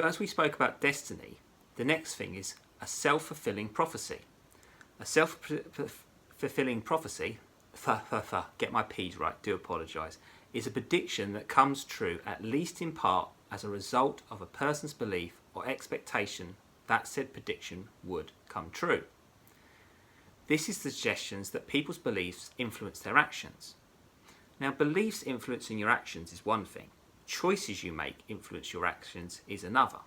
As we spoke about destiny, the next thing is a self-fulfilling prophecy. A self-fulfilling prophecy, get my P's right, do apologise, is a prediction that comes true at least in part as a result of a person's belief or expectation that said prediction would come true. This is the suggestions that people's beliefs influence their actions. Now, beliefs influencing your actions is one thing. Choices you make influence your actions is another.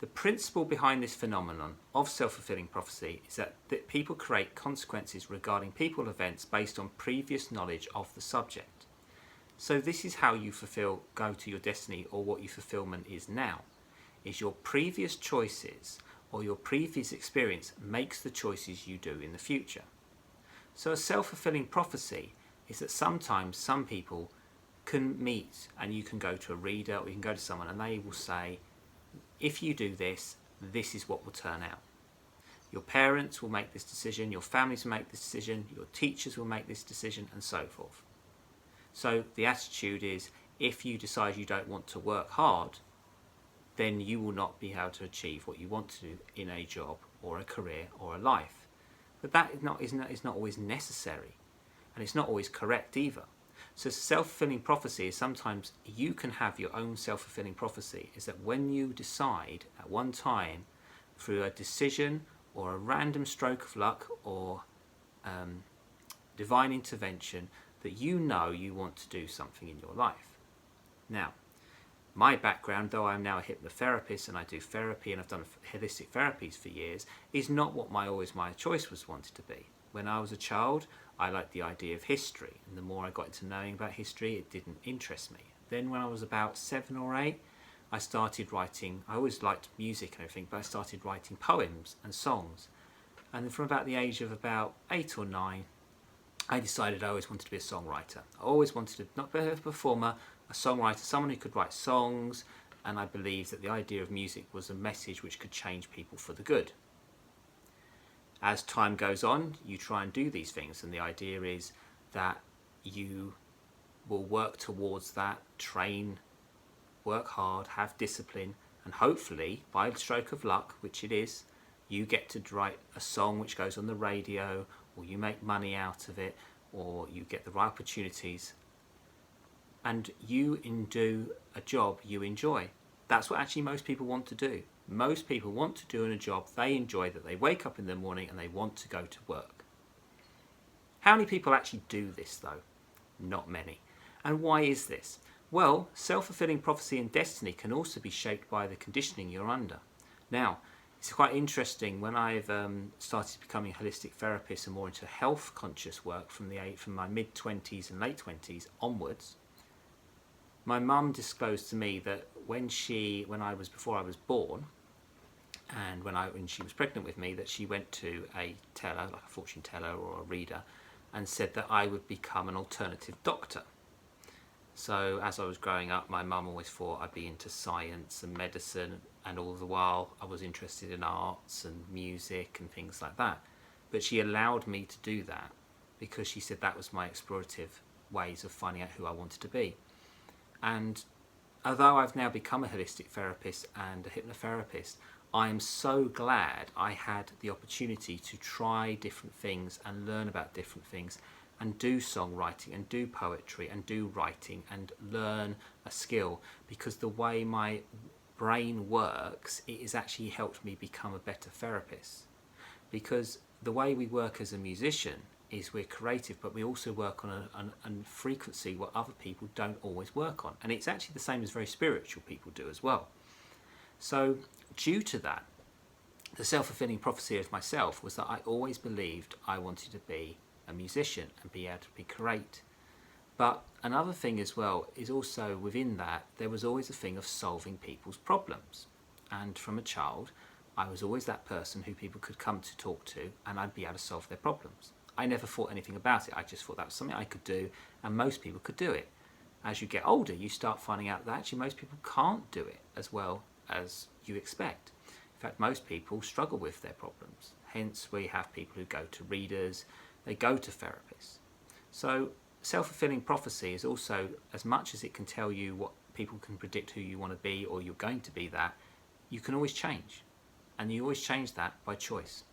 The principle behind this phenomenon of self-fulfilling prophecy is that people create consequences regarding people or events based on previous knowledge of the subject. So this is how you go to your destiny, or what your fulfillment is now, is your previous choices or your previous experience makes the choices you do in the future. So a self-fulfilling prophecy is that sometimes some people can meet, and you can go to a reader or you can go to someone and they will say, if you do this, this is what will turn out. Your parents will make this decision, your families will make this decision, your teachers will make this decision, and so forth. So the attitude is, if you decide you don't want to work hard, then you will not be able to achieve what you want to do in a job or a career or a life. But that is not always necessary, and it's not always correct either. So self-fulfilling prophecy is sometimes you can have your own self-fulfilling prophecy, is that when you decide at one time through a decision or a random stroke of luck or divine intervention that you know you want to do something in your life. Now, my background, though I'm now a hypnotherapist and I do therapy and I've done holistic therapies for years, is not what my choice was wanted to be. When I was a child, I liked the idea of history, and the more I got into knowing about history, it didn't interest me. Then when I was about 7 or 8, I started writing. I always liked music and everything, but I started writing poems and songs. And then from about the age of about 8 or 9, I decided I always wanted to be a songwriter. I always wanted to, not be a performer, a songwriter, someone who could write songs, and I believed that the idea of music was a message which could change people for the good. As time goes on, you try and do these things, and the idea is that you will work towards that, train, work hard, have discipline, and hopefully, by the stroke of luck, which it is, you get to write a song which goes on the radio, or you make money out of it, or you get the right opportunities, and you do a job you enjoy. That's what actually most people want to do. Most people want to do a job they enjoy, that they wake up in the morning and they want to go to work. How many people actually do this though? Not many. And why is this? Well, self-fulfilling prophecy and destiny can also be shaped by the conditioning you're under. Now, it's quite interesting, when I've started becoming a holistic therapist and more into health conscious work from my mid-20s and late 20s onwards, my mum disclosed to me that before I was born, and when she was pregnant with me, that she went to a teller, like a fortune teller or a reader, and said that I would become an alternative doctor. So as I was growing up, my mum always thought I'd be into science and medicine, and all the while I was interested in arts and music and things like that. But she allowed me to do that because she said that was my explorative ways of finding out who I wanted to be. And although I've now become a holistic therapist and a hypnotherapist, I am so glad I had the opportunity to try different things and learn about different things and do songwriting and do poetry and do writing and learn a skill, because the way my brain works, it has actually helped me become a better therapist. Because the way we work as a musician is we're creative, but we also work on a frequency what other people don't always work on. And it's actually the same as very spiritual people do as well. So due to that, the self-fulfilling prophecy of myself was that I always believed I wanted to be a musician and be able to be great. But another thing as well is also within that, there was always a thing of solving people's problems. And from a child, I was always that person who people could come to talk to, and I'd be able to solve their problems. I never thought anything about it. I just thought that was something I could do, and most people could do it. As you get older, you start finding out that actually most people can't do it as well as you expect. In fact, most people struggle with their problems. Hence, we have people who go to readers, they go to therapists. So self-fulfilling prophecy is also, as much as it can tell you what people can predict who you want to be or you're going to be that, you can always change. And you always change that by choice.